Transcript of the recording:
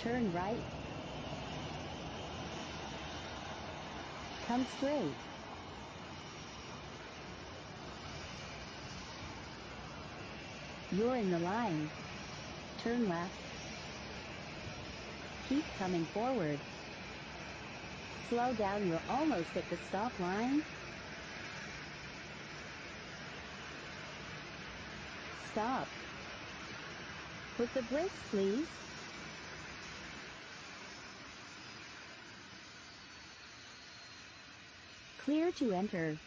Turn right. Come straight. You're in the line. Turn left. Keep coming forward. Slow down, you're almost at the stop line. Stop. Put the brakes, please. Clear to enter.